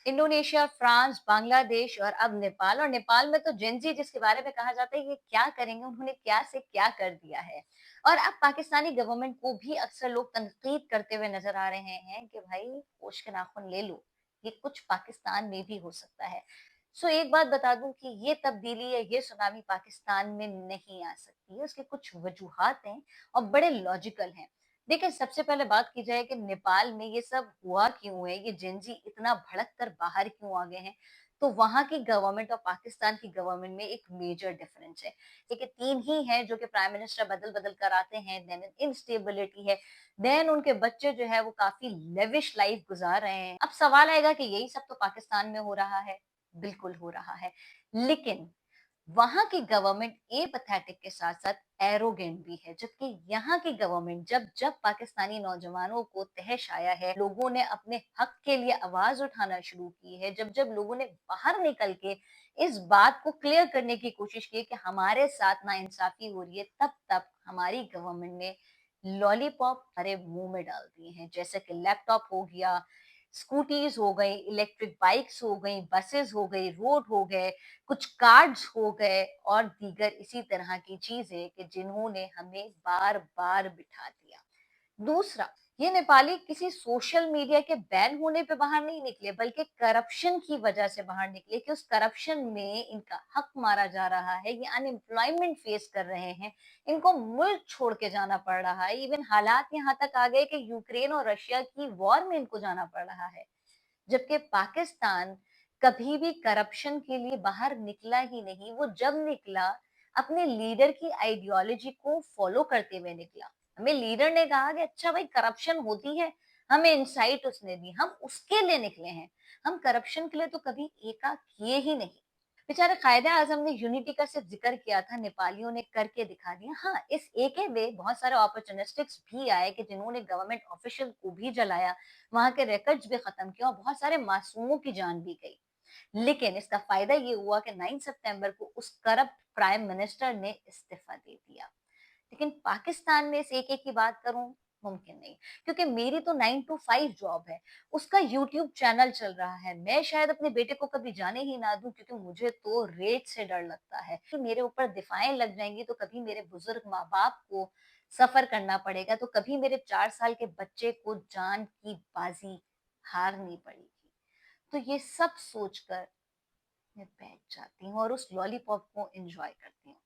Indonesia, France, Bangladesh और अब नेपाल। और नेपाल में तो जेनजी जिसके बारे में कहा जाता है ये क्या करेंगे, उन्होंने क्या से क्या कर दिया है। और अब पाकिस्तानी गवर्नमेंट को भी अक्सर लोग तनकीद करते हुए नजर आ रहे हैं कि भाई होश के नाखून ले लो, ये कुछ पाकिस्तान में भी हो सकता है। सो एक बात बता दूं कि ये तब्दीली या ये सुनामी पाकिस्तान में नहीं आ सकती है, उसके कुछ वजूहात हैं और बड़े लॉजिकल हैं। देखिए, सबसे पहले बात की जाए कि नेपाल में ये सब हुआ क्यों है, ये जेनजी इतना भड़क कर बाहर क्यों आ गए हैं, तो वहां की गवर्नमेंट और पाकिस्तान की गवर्नमेंट में एक मेजर डिफरेंस है। देखिए, 3 ही हैं जो कि प्राइम मिनिस्टर बदल-बदल कर आते हैं, देन इंस्टेबिलिटी है, देन उनके बच्चे जो है वो काफ़ी लेविश लाइफ गुज़ार रहे हैं। अब सवाल आएगा कि यही सब तो पाकिस्तान में हो रहा है, बिल्कुल हो रहा है। लेकिन वहाँ की गवर्नमेंट एपैथेटिक के साथ-साथ एरोगेंट भी है, जबकि यहाँ की गवर्नमेंट जब पाकिस्तानी नौजवानों को तहश आया है, लोगों ने अपने हक के लिए आवाज़ उठाना शुरू की है, जब लोगों ने बाहर निकल के इस बात को क्लियर करने की कोशिश की कि हमारे साथ नाइंसाफ़ी हो रही है, तब हमारी गवर्नमेंट ने लॉलीपॉप हमारे मुँह में डाल दिए हैं। जैसे कि लैपटॉप हो गया, स्कूटीज़ हो गई, इलेक्ट्रिक बाइक्स हो गई, बसेस हो गई, रोड हो गए, कुछ कार्ड्स हो गए और दीगर इसी तरह की चीजें कि जिन्होंने हमें बार-बार बिठा दिया। दूसरा, ये नेपाली किसी सोशल मीडिया के बैन होने पे बाहर नहीं निकले, बल्कि करप्शन की वजह से बाहर निकले कि उस करप्शन में इनका हक मारा जा रहा है, ये अनएम्प्लॉयमेंट फेस कर रहे हैं, इनको मुल्क छोड़ के जाना पड़ रहा है। इवन हालात यहाँ तक आ गए कि यूक्रेन और रशिया की वॉर में इनको जाना पड़ रहा है। जबकि पाकिस्तान कभी भी करप्शन के लिए बाहर निकला ही नहीं। वो जब निकला, अपने लीडर की आइडियोलॉजी को फॉलो करते हुए निकला। हमें लीडर ने कहा कि अच्छा भाई करप्शन होती है, हमें इनसाइट उसने दी, हम उसके लिए निकले हैं। हम करप्शन के लिए तो कभी एका किए ही नहीं। बेचारे कायदे आजम ने यूनिटी का सिर्फ जिक्र किया था, नेपालियों ने करके दिखा दिया। हाँ, इस एके में बहुत सारे अपॉर्चुनिस्टिक्स भी आए कि जिन्होंने गवर्नमेंट ऑफिशियल को भी जलाया, वहां के रिकॉर्ड्स भी खत्म किया और बहुत सारे मासूमों की जान भी गई। लेकिन इसका फायदा ये हुआ कि 9 सितंबर को उस करप्ट प्राइम मिनिस्टर ने इस्तीफा दे दिया। लेकिन पाकिस्तान में इस एके की बात करूं, मुमकिन नहीं, क्योंकि मेरी तो 9 टू 5 जॉब है, उसका यूट्यूब चैनल चल रहा है। मैं शायद अपने बेटे को कभी जाने ही ना दूं, क्योंकि मुझे तो रेट से डर लगता है कि मेरे ऊपर दिफाएं लग जाएंगी, तो कभी मेरे बुजुर्ग माँ बाप को सफर करना पड़ेगा, तो कभी मेरे 4 साल के बच्चे को जान की बाजी हारनी पड़ेगी। तो ये सब सोचकर मैं बैठ जाती हूँ और उस लॉलीपॉप को एंजॉय करती हूँ।